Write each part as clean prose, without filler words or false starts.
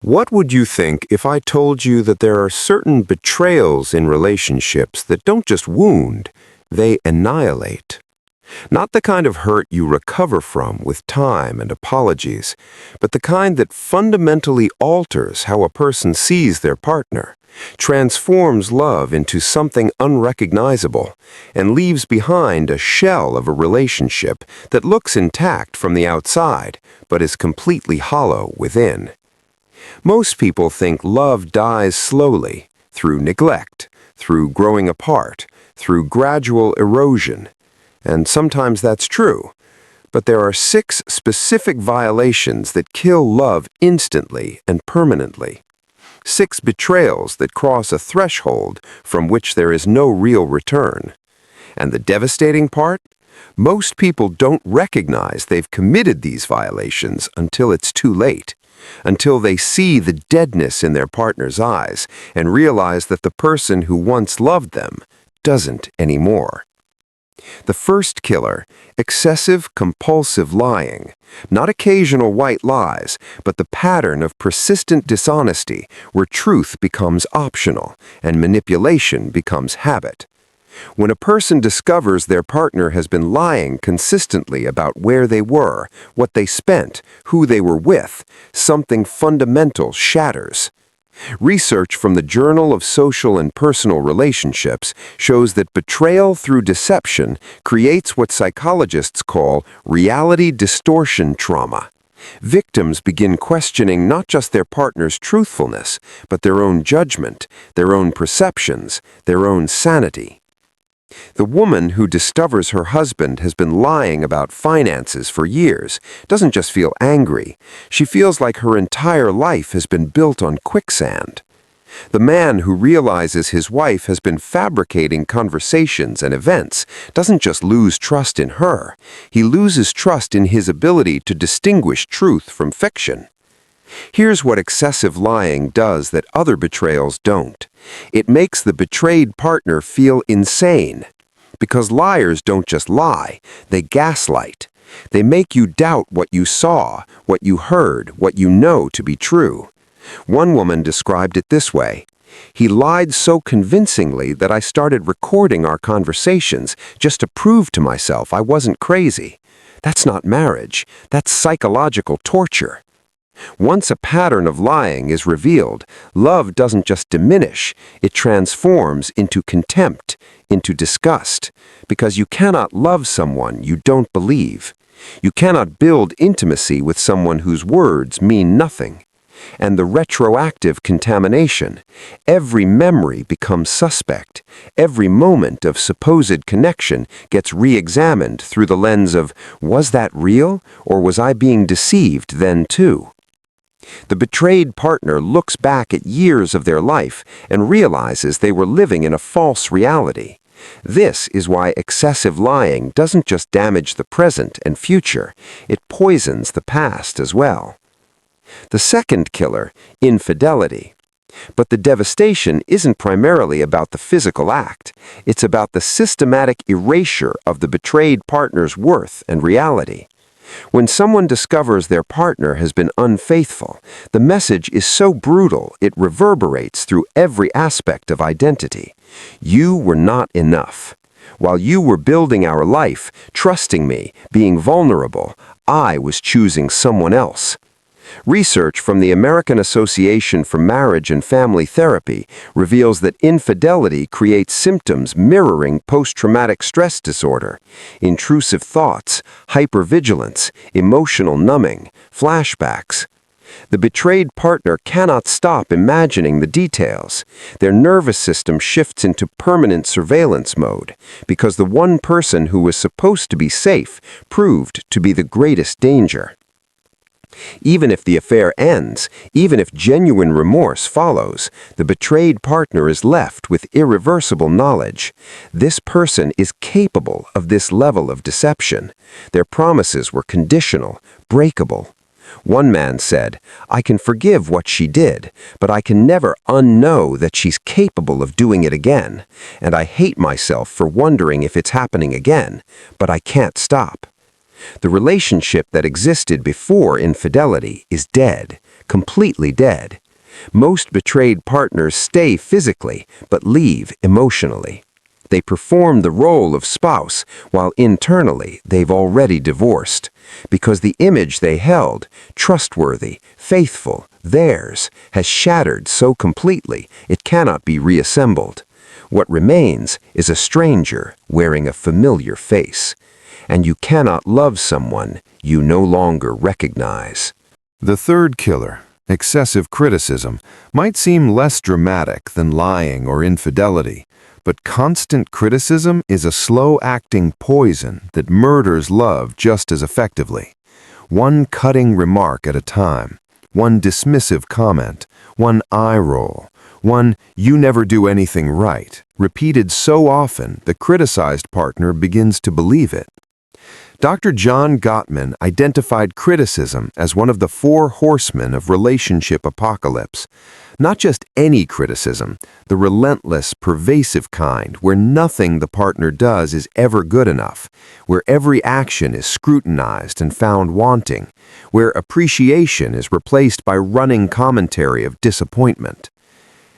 What would you think if I told you that there are certain betrayals in relationships that don't just wound, they annihilate? Not the kind of hurt you recover from with time and apologies, but the kind that fundamentally alters how a person sees their partner, transforms love into something unrecognizable, and leaves behind a shell of a relationship that looks intact from the outside, but is completely hollow within. Most people think love dies slowly, through neglect, through growing apart, through gradual erosion. And sometimes that's true. But there are 6 specific violations that kill love instantly and permanently. 6 betrayals that cross a threshold from which there is no real return. And the devastating part? Most people don't recognize they've committed these violations until it's too late. Until they see the deadness in their partner's eyes and realize that the person who once loved them doesn't anymore. The first killer, excessive compulsive lying. Not occasional white lies, but the pattern of persistent dishonesty where truth becomes optional and manipulation becomes habit. When a person discovers their partner has been lying consistently about where they were, what they spent, who they were with, something fundamental shatters. Research from the Journal of Social and Personal Relationships shows that betrayal through deception creates what psychologists call reality distortion trauma. Victims begin questioning not just their partner's truthfulness, but their own judgment, their own perceptions, their own sanity. The woman who discovers her husband has been lying about finances for years doesn't just feel angry. She feels like her entire life has been built on quicksand. The man who realizes his wife has been fabricating conversations and events doesn't just lose trust in her. He loses trust in his ability to distinguish truth from fiction. Here's what excessive lying does that other betrayals don't. It makes the betrayed partner feel insane. Because liars don't just lie, they gaslight. They make you doubt what you saw, what you heard, what you know to be true. One woman described it this way: "He lied so convincingly that I started recording our conversations just to prove to myself I wasn't crazy. That's not marriage, that's psychological torture." Once a pattern of lying is revealed, love doesn't just diminish, it transforms into contempt, into disgust, because you cannot love someone you don't believe. You cannot build intimacy with someone whose words mean nothing. And the retroactive contamination. Every memory becomes suspect. Every moment of supposed connection gets re-examined through the lens of, was that real, or was I being deceived then too? The betrayed partner looks back at years of their life and realizes they were living in a false reality. This is why excessive lying doesn't just damage the present and future, it poisons the past as well. The second killer, infidelity. But the devastation isn't primarily about the physical act. It's about the systematic erasure of the betrayed partner's worth and reality. When someone discovers their partner has been unfaithful, the message is so brutal it reverberates through every aspect of identity. You were not enough. While you were building our life, trusting me, being vulnerable, I was choosing someone else. Research from the American Association for Marriage and Family Therapy reveals that infidelity creates symptoms mirroring post-traumatic stress disorder, intrusive thoughts, hypervigilance, emotional numbing, flashbacks. The betrayed partner cannot stop imagining the details. Their nervous system shifts into permanent surveillance mode because the one person who was supposed to be safe proved to be the greatest danger. Even if the affair ends, even if genuine remorse follows, the betrayed partner is left with irreversible knowledge. This person is capable of this level of deception. Their promises were conditional, breakable. One man said, "I can forgive what she did, but I can never unknow that she's capable of doing it again, and I hate myself for wondering if it's happening again, but I can't stop." The relationship that existed before infidelity is dead, completely dead. Most betrayed partners stay physically, but leave emotionally. They perform the role of spouse, while internally they've already divorced, because the image they held, trustworthy, faithful, theirs, has shattered so completely it cannot be reassembled. What remains is a stranger wearing a familiar face, and you cannot love someone you no longer recognize. The third killer, excessive criticism, might seem less dramatic than lying or infidelity, but constant criticism is a slow-acting poison that murders love just as effectively. One cutting remark at a time, one dismissive comment, one eye roll, one "you never do anything right," repeated so often the criticized partner begins to believe it. Dr. John Gottman identified criticism as one of the four horsemen of relationship apocalypse. Not just any criticism, the relentless, pervasive kind where nothing the partner does is ever good enough, where every action is scrutinized and found wanting, where appreciation is replaced by running commentary of disappointment.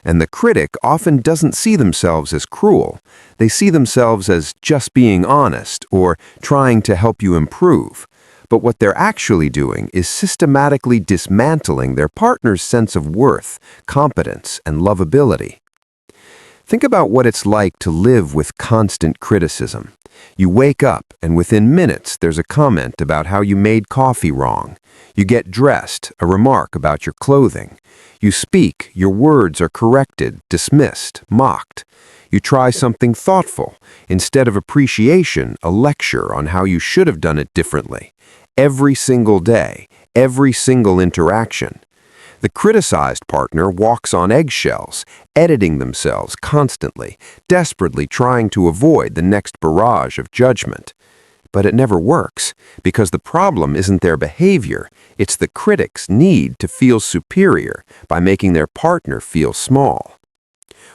And the critic often doesn't see themselves as cruel. They see themselves as just being honest or trying to help you improve. But what they're actually doing is systematically dismantling their partner's sense of worth, competence, and lovability. Think about what it's like to live with constant criticism. You wake up, and within minutes there's a comment about how you made coffee wrong. You get dressed, a remark about your clothing. You speak, your words are corrected, dismissed, mocked. You try something thoughtful. Instead of appreciation, a lecture on how you should have done it differently. Every single day, every single interaction. The criticized partner walks on eggshells, editing themselves constantly, desperately trying to avoid the next barrage of judgment. But it never works, because the problem isn't their behavior, it's the critic's need to feel superior by making their partner feel small.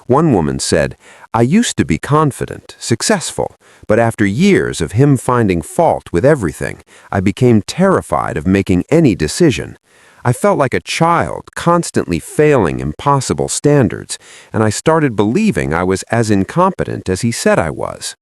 One woman said, "I used to be confident, successful, but after years of him finding fault with everything, I became terrified of making any decision. I felt like a child, constantly failing impossible standards, and I started believing I was as incompetent as he said I was."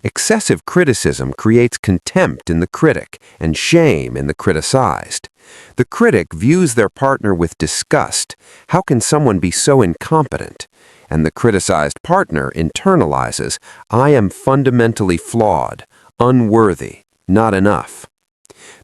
Excessive criticism creates contempt in the critic and shame in the criticized. The critic views their partner with disgust. How can someone be so incompetent? And the criticized partner internalizes, "I am fundamentally flawed, unworthy, not enough."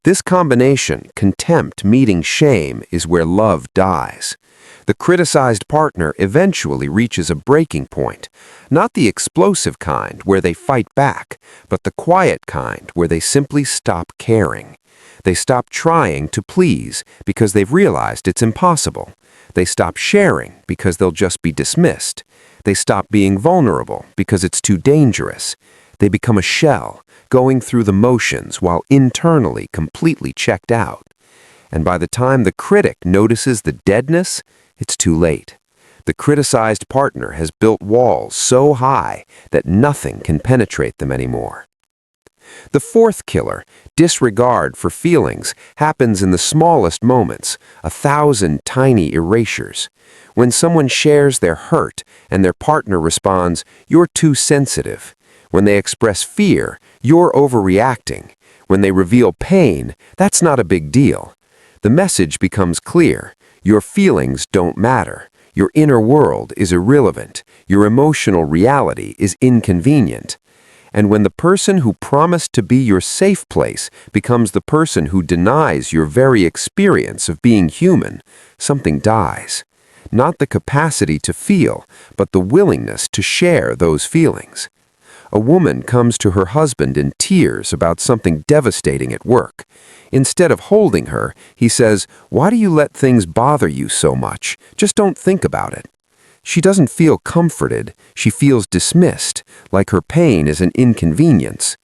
This combination, contempt meeting shame, is where love dies. The criticized partner eventually reaches a breaking point, not the explosive kind where they fight back, but the quiet kind where they simply stop caring. They stop trying to please because they've realized it's impossible. They stop sharing because they'll just be dismissed. They stop being vulnerable because it's too dangerous. They become a shell, going through the motions while internally completely checked out. And by the time the critic notices the deadness, it's too late. The criticized partner has built walls so high that nothing can penetrate them anymore. The fourth killer, disregard for feelings, happens in the smallest moments, 1,000 tiny erasures. When someone shares their hurt and their partner responds, "You're too sensitive." When they express fear, "You're overreacting." When they reveal pain, "That's not a big deal." The message becomes clear. Your feelings don't matter. Your inner world is irrelevant. Your emotional reality is inconvenient. And when the person who promised to be your safe place becomes the person who denies your very experience of being human, something dies. Not the capacity to feel, but the willingness to share those feelings. A woman comes to her husband in tears about something devastating at work. Instead of holding her, he says, "Why do you let things bother you so much? Just don't think about it." She doesn't feel comforted. She feels dismissed, like her pain is an inconvenience.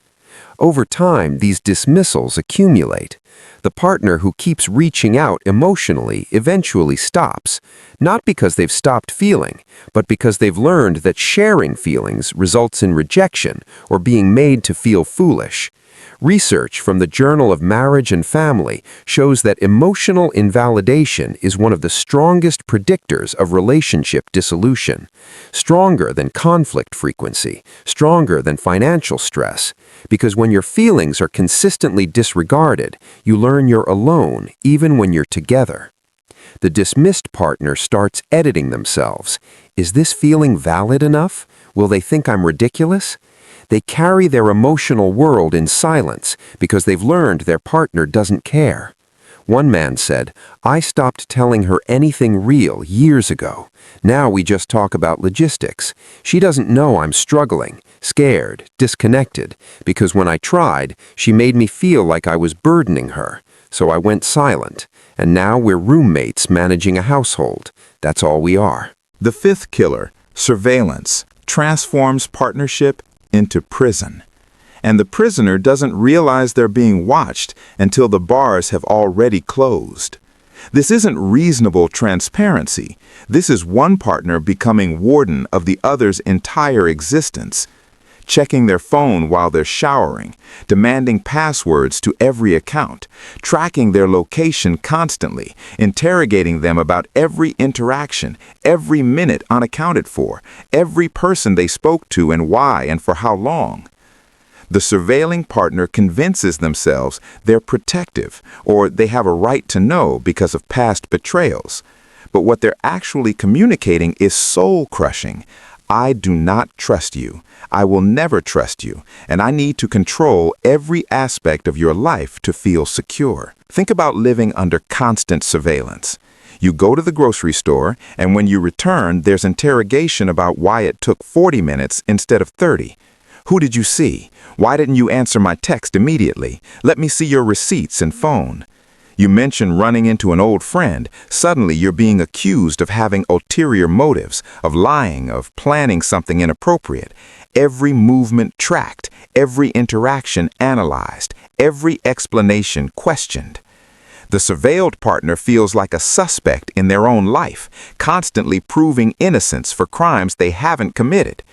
Over time, these dismissals accumulate. The partner who keeps reaching out emotionally eventually stops, not because they've stopped feeling, but because they've learned that sharing feelings results in rejection or being made to feel foolish. Research from the Journal of Marriage and Family shows that emotional invalidation is one of the strongest predictors of relationship dissolution, stronger than conflict frequency, stronger than financial stress, because when your feelings are consistently disregarded, you learn you're alone even when you're together. The dismissed partner starts editing themselves. Is this feeling valid enough? Will they think I'm ridiculous? They carry their emotional world in silence because they've learned their partner doesn't care. One man said, "I stopped telling her anything real years ago. Now we just talk about logistics. She doesn't know I'm struggling, scared, disconnected, because when I tried, she made me feel like I was burdening her. So I went silent, and now we're roommates managing a household. That's all we are." The fifth killer, surveillance, transforms partnership into prison. And the prisoner doesn't realize they're being watched until the bars have already closed. This isn't reasonable transparency. This is one partner becoming warden of the other's entire existence, checking their phone while they're showering, demanding passwords to every account, tracking their location constantly, interrogating them about every interaction, every minute unaccounted for, every person they spoke to and why and for how long. The surveilling partner convinces themselves they're protective or they have a right to know because of past betrayals. But what they're actually communicating is soul-crushing. I do not trust you. I will never trust you, and I need to control every aspect of your life to feel secure. Think about living under constant surveillance. You go to the grocery store, and when you return, there's interrogation about why it took 40 minutes instead of 30. Who did you see? Why didn't you answer my text immediately? Let me see your receipts and phone. You mention running into an old friend. Suddenly you're being accused of having ulterior motives, of lying, of planning something inappropriate. Every movement tracked, every interaction analyzed, every explanation questioned. The surveilled partner feels like a suspect in their own life, constantly proving innocence for crimes they haven't committed.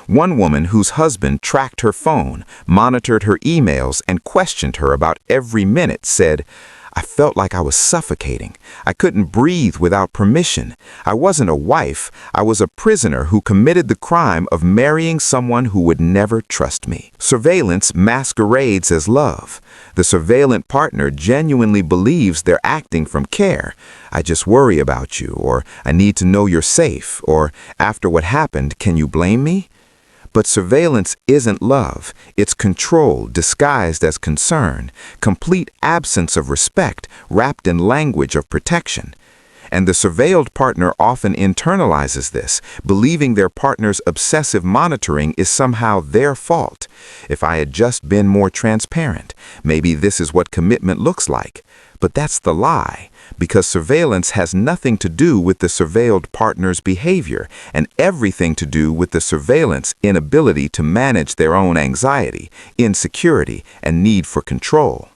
One woman whose husband tracked her phone, monitored her emails, and questioned her about every minute said, "I felt like I was suffocating. I couldn't breathe without permission. I wasn't a wife. I was a prisoner who committed the crime of marrying someone who would never trust me." Surveillance masquerades as love. The surveillant partner genuinely believes they're acting from care. "I just worry about you," or "I need to know you're safe," or "After what happened, can you blame me?" But surveillance isn't love. It's control disguised as concern, complete absence of respect wrapped in language of protection. And the surveilled partner often internalizes this, believing their partner's obsessive monitoring is somehow their fault. "If I had just been more transparent, maybe this is what commitment looks like." But that's the lie, because surveillance has nothing to do with the surveilled partner's behavior and everything to do with the surveillant's inability to manage their own anxiety, insecurity, and need for control.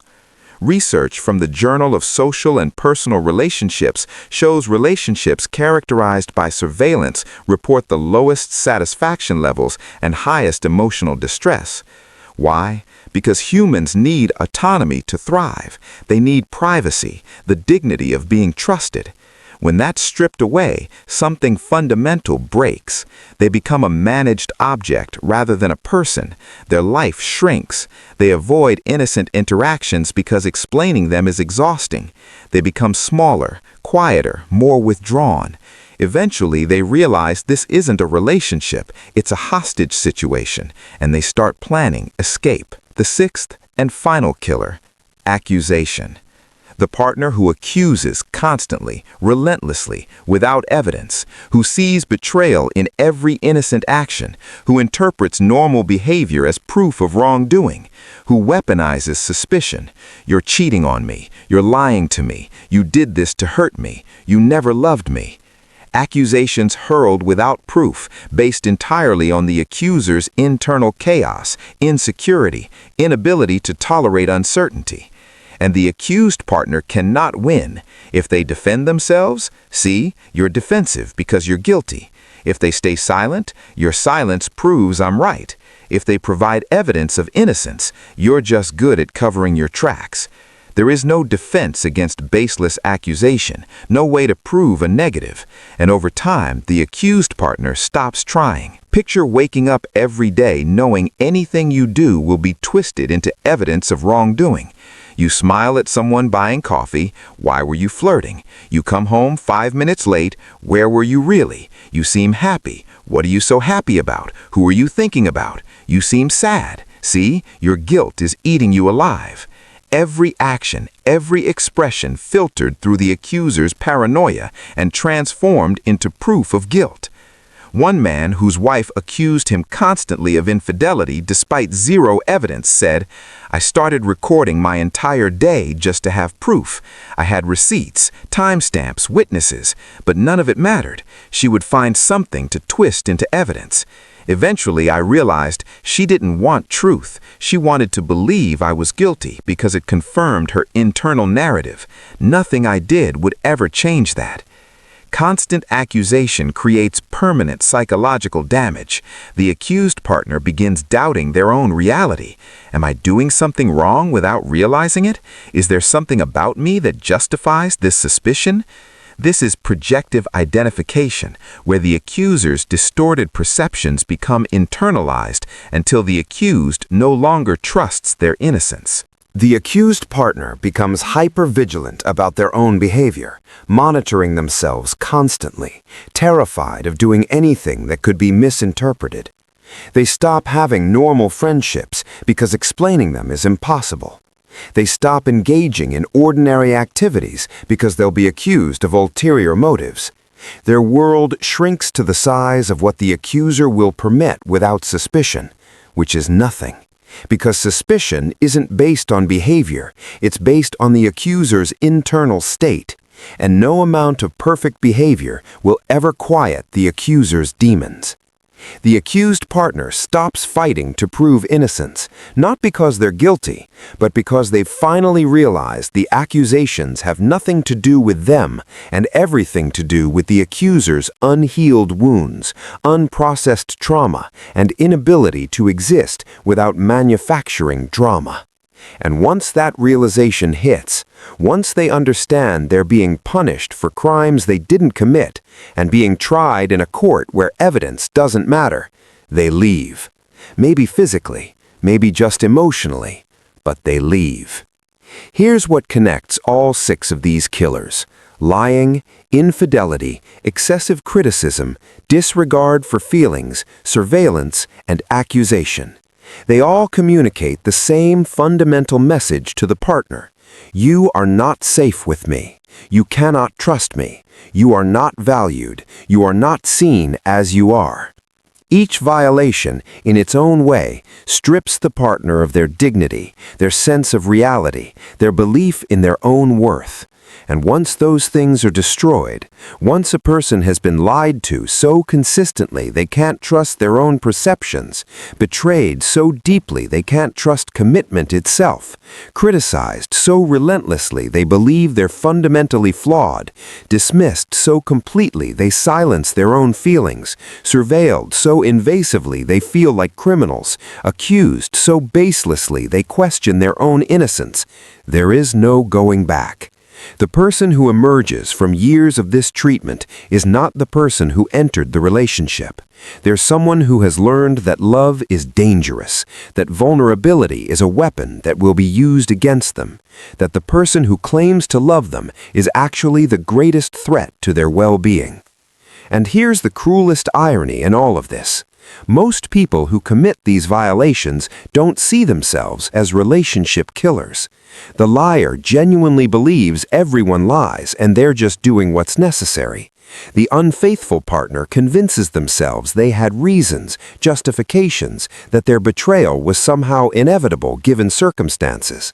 Research from the Journal of Social and Personal Relationships shows relationships characterized by surveillance report the lowest satisfaction levels and highest emotional distress. Why? Because humans need autonomy to thrive. They need privacy, the dignity of being trusted. When that's stripped away, something fundamental breaks. They become a managed object rather than a person. Their life shrinks. They avoid innocent interactions because explaining them is exhausting. They become smaller, quieter, more withdrawn. Eventually, they realize this isn't a relationship, it's a hostage situation, and they start planning escape. The sixth and final killer, accusation. The partner who accuses constantly, relentlessly, without evidence, who sees betrayal in every innocent action, who interprets normal behavior as proof of wrongdoing, who weaponizes suspicion. "You're cheating on me. You're lying to me. You did this to hurt me. You never loved me." Accusations hurled without proof, based entirely on the accuser's internal chaos, insecurity, inability to tolerate uncertainty. And the accused partner cannot win. If they defend themselves, see, you're defensive because you're guilty. If they stay silent, your silence proves I'm right. If they provide evidence of innocence, you're just good at covering your tracks. There is no defense against baseless accusation, no way to prove a negative, and over time, the accused partner stops trying. Picture waking up every day knowing anything you do will be twisted into evidence of wrongdoing. You smile at someone buying coffee. Why were you flirting? You come home 5 minutes late. Where were you really? You seem happy. What are you so happy about? Who are you thinking about? You seem sad. See, your guilt is eating you alive. Every action, every expression filtered through the accuser's paranoia and transformed into proof of guilt. One man whose wife accused him constantly of infidelity despite zero evidence said, "I started recording my entire day just to have proof. I had receipts, timestamps, witnesses, but none of it mattered. She would find something to twist into evidence. Eventually, I realized she didn't want truth. She wanted to believe I was guilty because it confirmed her internal narrative. Nothing I did would ever change that." Constant accusation creates permanent psychological damage. The accused partner begins doubting their own reality. Am I doing something wrong without realizing it? Is there something about me that justifies this suspicion? This is projective identification, where the accuser's distorted perceptions become internalized until the accused no longer trusts their innocence. The accused partner becomes hyper-vigilant about their own behavior, monitoring themselves constantly, terrified of doing anything that could be misinterpreted. They stop having normal friendships because explaining them is impossible. They stop engaging in ordinary activities because they'll be accused of ulterior motives. Their world shrinks to the size of what the accuser will permit without suspicion, which is nothing. Because suspicion isn't based on behavior, it's based on the accuser's internal state, and no amount of perfect behavior will ever quiet the accuser's demons. The accused partner stops fighting to prove innocence, not because they're guilty, but because they've finally realized the accusations have nothing to do with them and everything to do with the accuser's unhealed wounds, unprocessed trauma, and inability to exist without manufacturing drama. And once that realization hits, once they understand they're being punished for crimes they didn't commit and being tried in a court where evidence doesn't matter, they leave. Maybe physically, maybe just emotionally, but they leave. Here's what connects all 6 of these killers: lying, infidelity, excessive criticism, disregard for feelings, surveillance, and accusation. They all communicate the same fundamental message to the partner. You are not safe with me. You cannot trust me. You are not valued. You are not seen as you are. Each violation, in its own way, strips the partner of their dignity, their sense of reality, their belief in their own worth. And once those things are destroyed, once a person has been lied to so consistently they can't trust their own perceptions, betrayed so deeply they can't trust commitment itself, criticized so relentlessly they believe they're fundamentally flawed, dismissed so completely they silence their own feelings, surveilled so invasively they feel like criminals, accused so baselessly they question their own innocence, there is no going back. The person who emerges from years of this treatment is not the person who entered the relationship. They're someone who has learned that love is dangerous, that vulnerability is a weapon that will be used against them, that the person who claims to love them is actually the greatest threat to their well-being. And here's the cruelest irony in all of this. Most people who commit these violations don't see themselves as relationship killers. The liar genuinely believes everyone lies and they're just doing what's necessary. The unfaithful partner convinces themselves they had reasons, justifications, that their betrayal was somehow inevitable given circumstances.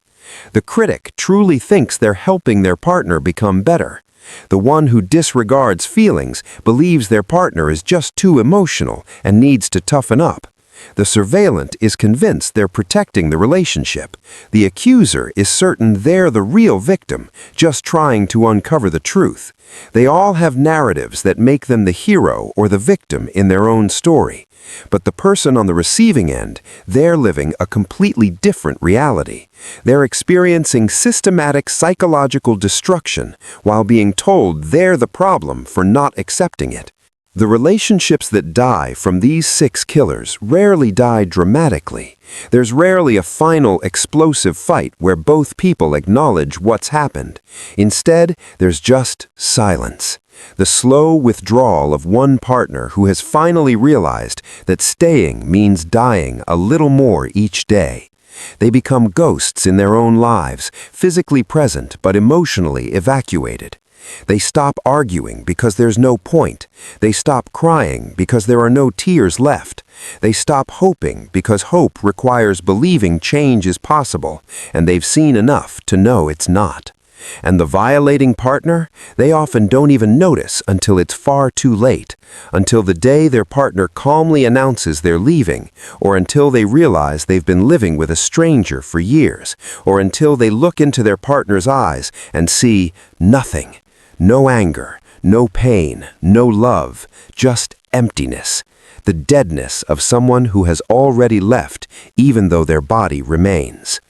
The critic truly thinks they're helping their partner become better. The one who disregards feelings believes their partner is just too emotional and needs to toughen up. The surveillant is convinced they're protecting the relationship. The accuser is certain they're the real victim, just trying to uncover the truth. They all have narratives that make them the hero or the victim in their own story. But the person on the receiving end, they're living a completely different reality. They're experiencing systematic psychological destruction while being told they're the problem for not accepting it. The relationships that die from these 6 killers rarely die dramatically. There's rarely a final explosive fight where both people acknowledge what's happened. Instead, there's just silence. The slow withdrawal of one partner who has finally realized that staying means dying a little more each day. They become ghosts in their own lives, physically present but emotionally evacuated. They stop arguing because there's no point. They stop crying because there are no tears left. They stop hoping because hope requires believing change is possible, and they've seen enough to know it's not. And the violating partner, they often don't even notice until it's far too late, until the day their partner calmly announces they're leaving, or until they realize they've been living with a stranger for years, or until they look into their partner's eyes and see nothing. No anger, no pain, no love, just emptiness. The deadness of someone who has already left, even though their body remains.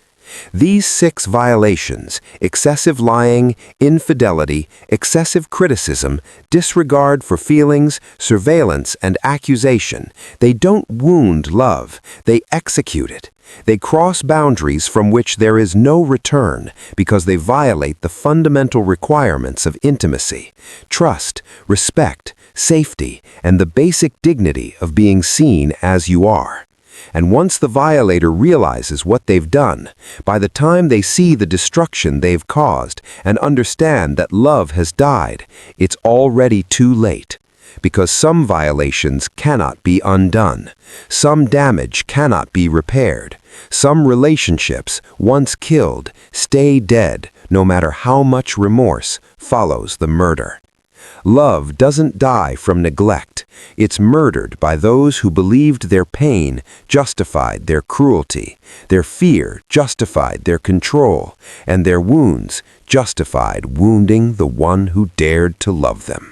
These 6 violations, excessive lying, infidelity, excessive criticism, disregard for feelings, surveillance, and accusation, they don't wound love, they execute it. They cross boundaries from which there is no return because they violate the fundamental requirements of intimacy, trust, respect, safety, and the basic dignity of being seen as you are. And once the violator realizes what they've done, by the time they see the destruction they've caused and understand that love has died, it's already too late. Because some violations cannot be undone. Some damage cannot be repaired. Some relationships, once killed, stay dead no matter how much remorse follows the murder. Love doesn't die from neglect. It's murdered by those who believed their pain justified their cruelty, their fear justified their control, and their wounds justified wounding the one who dared to love them.